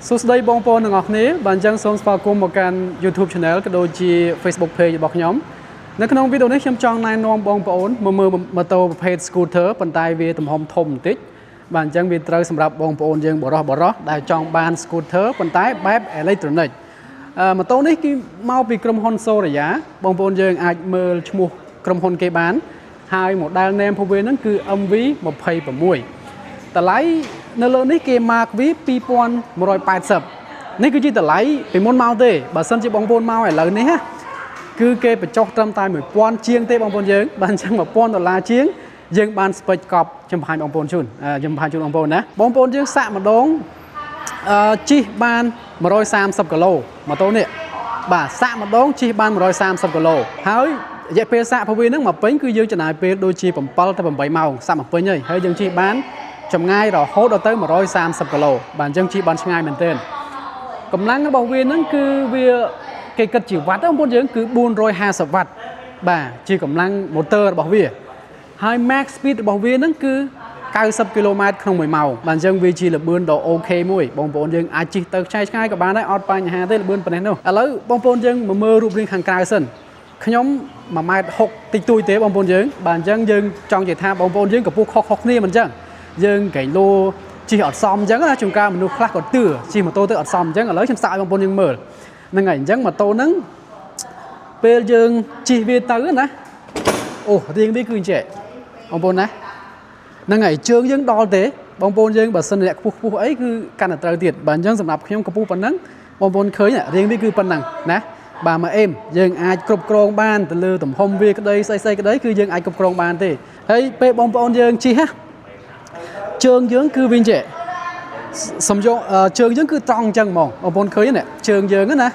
សួស្តីបងប្អូនទាំងអស់គ្នាបានចឹងសូមស្វាគមន៍មកកាន់ YouTube Channel ក៏ដូចជា Facebook Page របស់ខ្ញុំនៅក្នុងវីដេអូនេះខ្ញុំចង់ណែនាំបងប្អូនមកមើលម៉ូតូប្រភេទ Scooter ប៉ុន្តែវាទំហំធំបន្តិចបាទអញ្ចឹងវាត្រូវសម្រាប់បងប្អូនយើងបរោះដែលចង់បាន Scooter ប៉ុន្តែបែប Electronic ម៉ូតូនេះគឺមកពីក្រុមហ៊ុន Soria បងប្អូនយើងអាចមើលឈ្មោះក្រុមហ៊ុនគេបានហើយ model name របស់វាហ្នឹងគឺ MV26 តម្លៃនៅលើនេះគេ mark វា 2180 នេះគឺជាតម្លៃពីមុនមកទេបើសិនជាបងប្អូនមកឥឡូវនេះគឺគេបញ្ចុះត្រឹមតែ 1000 ជាងទេបងប្អូនយើងបានអញ្ចឹង $1000 ជាងយើងបានស្ពេចកប់ចំហាញបងប្អូនជូនខ្ញុំបង្ហាញជូនបងប្អូនណាបងប្អូនយើងសាក់ម្ដងជិះបាន130គីឡូម៉ូតូនេះបាទសាក់ម្ដងជិះបាន130គីឡូហើយរយៈពេលសាក់របស់វាហ្នឹងមកពេញគឺយើងចំណាយពេលដូចជា7ទៅ8ម៉ោងសាក់មកពេញហើយយើងជិះបានចម្ងាយរហូតដល់ទៅ130គីឡូបាទអញ្ចឹងជិះបានឆ្ងាយមែនទែនកម្លាំងរបស់វាហ្នឹងគឺវាគេគិតជាវ៉ាត់បងប្អូនយើងគឺ450វ៉ាត់បាទជាកម្លាំងម៉ូទ័ររបស់វាហើយ max speed របស់វាហ្នឹងគឺ90គីឡូម៉ែត្រក្នុង1ម៉ោងបាទអញ្ចឹងវាជាល្បឿនដ៏អូខេមួយបងប្អូនយើងអាចជិះទៅឆ្ងាយក៏បានដែរអត់បញ្ហាទេល្បឿនប៉ុណ្ណេះនោះឥឡូវបងប្អូនយើងមកមើលរូបរាងខាងក្រៅសិនខ្ញុំ1.60 ម៉ែត្រតិចតួចទេបងប្អូនយើងបាទអញ្ចឹងយើងចង់និយាយថាបងប្អូនយើងកម្ពស់ខុសគ្នាមិនអញ្ចឹងយើងកែងលោជិះអត់សមអញ្ចឹងណាជួនកាលមនុស្សខ្លះក៏ទឿជិះម៉ូតូទៅអត់សមអញ្ចឹងឥឡូវខ្ញុំសាកឲ្យបងប្អូនយើងមើលហ្នឹងហើយអញ្ចឹងម៉ូតូហ្នឹងពេលយើងជិះវាទៅណាអូរៀងវាគឺអញ្ចឹងបងប្អូនណាហ្នឹងហើយជើងយើងដល់ទេបងប្អូនយើងបើសិនអ្នកខ្ពស់អីគឺកាន់តែត្រូវទៀតបាទអញ្ចឹងសម្រាប់ខ្ញុំកម្ពស់ប៉ុណ្ណឹងបងប្អូនឃើញរៀងវាគឺប៉ុណ្ណឹងណាបាទមកអេមយើងអាចគ្រប់គ្រងបានទៅលើទំហំវាក្តីស្អីក្តីគឺយើងអាចគ្រប់គ្រងបានទេហើយពេលបងប្អូនយើងជិះជើងយើងគឺវិញចេះសំយោជើងយើងគឺត្រង់អញ្ចឹងហ្មងបងប្អូនឃើញណាជើងយើងណា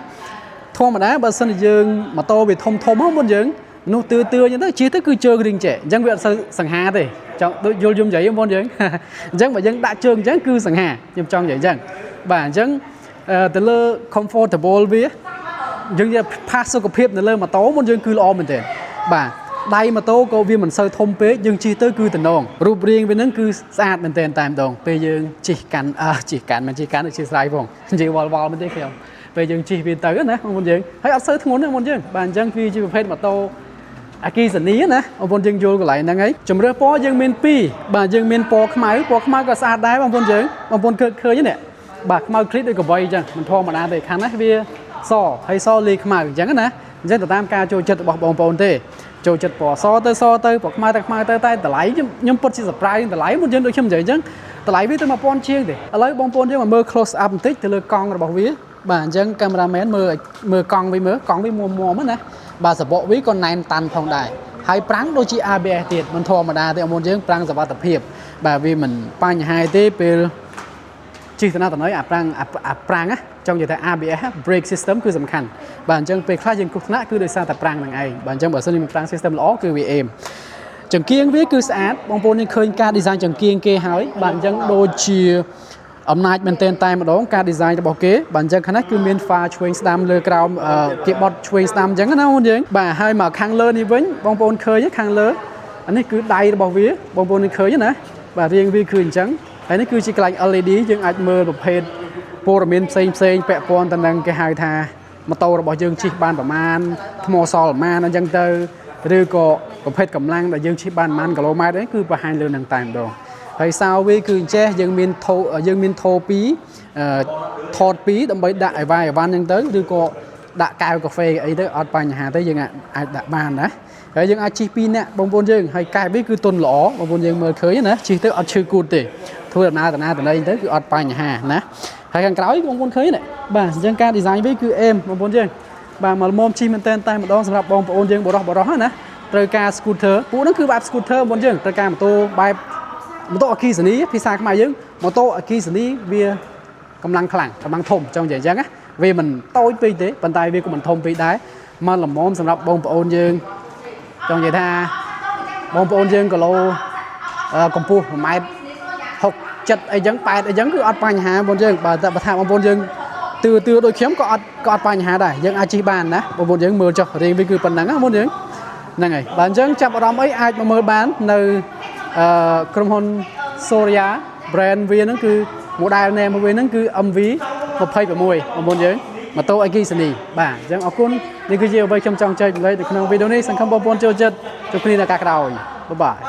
ធម្មតាបើសិនជាយើងម៉ូតូវាធំហ្នឹងបងយើងមនុស្សទឿអញ្ចឹងទៅជិះទៅគឺជើងរៀងចេះអញ្ចឹងវាអត់សូវសង្ហាទេចង់ដូចយល់យំនិយាយបងប្អូនយើងអញ្ចឹងបើយើងដាក់ជើងអញ្ចឹងគឺសង្ហាខ្ញុំចង់និយាយអញ្ចឹងបាទអញ្ចឹងទៅលើ comfortable វាយើងនិយាយផាសសុខភាពនៅលើម៉ូតូមុនយើងគឺល្អមែនទែនបាទដៃម៉ូតូក៏វាមិនសូវធំពេកយើងជិះទៅគឺតំណងរូបរាងវានឹងគឺស្អាតមែនទែនតែម្ដងពេលយើងជិះកាន់មិនជិះកាន់ដូចជាស្រ័យផងនិយាយវល់មែនទេខ្ញុំពេលយើងជិះវាទៅណាបងប្អូនយើងហើយអត់សូវធ្ងន់ទេបងប្អូនយើងបាទអញ្ចឹងគឺជាប្រភេទម៉ូតូអគ្គិសនីណាបងប្អូនយើងយល់កន្លែងហ្នឹងហើយជំរឿពណ៌យើងមាន2បាទយើងមានពណ៌ខ្មៅក៏ស្អាតដែរបងប្អូនយើងបងប្អូនឃើញទេបាទខ្មៅគ្លីតដូចកវីអញ្ចឹងមិនធម្មតាទេខាងនេះវាសហើយសលាយខ្មៅអញ្ចឹងណាអញ្ចឹងទៅតាមការចូលចិត្តរបស់បងប្អូនទេចូលចិត្តពណ៌សទៅពណ៌ខ្មៅទៅតែតម្លៃខ្ញុំពិតជា surprise តម្លៃមុនយើងដូចខ្ញុំនិយាយអញ្ចឹងតម្លៃវាទៅ1000ជាងទេឥឡូវបងប្អូនយើងមកមើល close up បន្តិចទៅលើកង់របស់វាបាទអញ្ចឹងកាមេរ៉ាមែនមើលកង់វាមួមណាបាទសបកវាក៏ណែនតាន់ផងដែរហើយប្រាំងដូចជា ABS ទៀតមិនធម្មតាទេបងប្អូនយើងប្រាំងសុវត្ថិភាពបាទវាមិនបញ្ហាទេពេលជិះទៅណាទៅណីអាប្រាំងចង់និយាយថា ABS brake system គឺសំខាន់បាទអញ្ចឹងពេលខ្លះយើងគ្រោះថ្នាក់គឺដោយសារតែប្រាំងហ្នឹងឯងបាទអញ្ចឹងបើសិនជាមានប្រាំង system ល្អគឺវាអេមចង្គៀងវាគឺស្អាតបងប្អូនយើងឃើញការ design ចង្គៀងគេហើយបាទអញ្ចឹងដូចជាអំណាចមែនទែនតែម្ដងការ design របស់គេបាទអញ្ចឹងខាងនេះគឺមាន phá ឆ្វេងស្ដាំលើក្រោមគេបត់ឆ្វេងស្ដាំអញ្ចឹងណាបងប្អូនយើងបាទហើយមកខាងលើនេះវិញបងប្អូនឃើញខាងលើអានេះគឺដៃរបស់វាបងប្អូនឃើញណាបាទរាងវាគឺអញ្ចឹងហើយនេះគឺជាកន្លែង LED យើងអាចមើលប្រភេទព័ត៌មានផ្សេងពាក់ព័ន្ធទៅនឹងគេហៅថាម៉ូតូរបស់យើងជិះបានប្រមាណថ្មសល់ប្រមាណអញ្ចឹងទៅឬក៏ប្រភេទកម្លាំងដែលយើងជិះបានប្រមាណគីឡូម៉ែត្រនេះគឺបង្ហាញលើនឹងតែម្ដងហើយសោវាគឺអញ្ចេះយើងមានថូ2ថត2ដើម្បីដាក់អីវ៉ាន់អញ្ចឹងទៅឬក៏ដាក់កែវកាហ្វេអីទៅអត់បញ្ហាទេយើងអាចដាក់បានណាហើយយើងអាចជិះ2នាក់បងប្អូនយើងហើយកែវវាគឺទន់ល្អបងប្អូនយើងមើលឃើញណាជិះទៅអត់ឈឺគូតទេធ្វើដំណើរទៅទៅគឺអត់បញ្ហាណាហើយខាងក្រោយបងប្អូនឃើញទេបាទអញ្ចឹងការ design វាគឺអេមបងប្អូនយើងបាទមកមុំជិះមែនតែម្ដងសម្រាប់បងប្អូនយើងបរោះណាត្រូវការ scooter ពួកហ្នឹងគឺបែប scooter បងប្អូនយើងត្រូវការម៉ូតូបែបម៉ូតូអគ្គិសនីភាសាខ្មែរយើងម៉ូតូអគ្គិសនីវាកម្លាំងខ្លាំងកម្លាំងធំចង់និយាយអញ្ចឹងណាវាមិនតូចពេកទេប៉ុន្តែវាក៏មិនធំពេកដែរមកល្មមសម្រាប់បងប្អូនយើងចង់និយាយថាបងប្អូនយើងគីឡូកម្ពស់1.60 ម៉ែត្រ7អីចឹង8អីចឹងគឺអត់បញ្ហាបងប្អូនយើងបើថាបងប្អូនយើងទឿដូចខ្ញុំក៏អត់បញ្ហាដែរយើងអាចជិះបានណាបងប្អូនយើងមើលចុះរៀងវាគឺប៉ុណ្ណឹងណាបងប្អូនយើងហ្នឹងហើយបើអញ្ចឹងចាប់អារម្មណ៍អីអាចមកមើលបាននៅក្រុមហ៊ុន Soria brand វាហ្នឹងគឺ model name វាហ្នឹងគឺ MV បងប្អូនយើងម៉ូតូអេគីសានីបាទអញ្ចឹងអរគុណនេះគឺជាអ្វីខ្ញុំចង់ចែករំលែកនៅក្នុងវីដេអូនេះសង្ឃឹមបងប្អូនចូលចិត្តជួបគ្នានៅឱកាសក្រោយបាយបាយ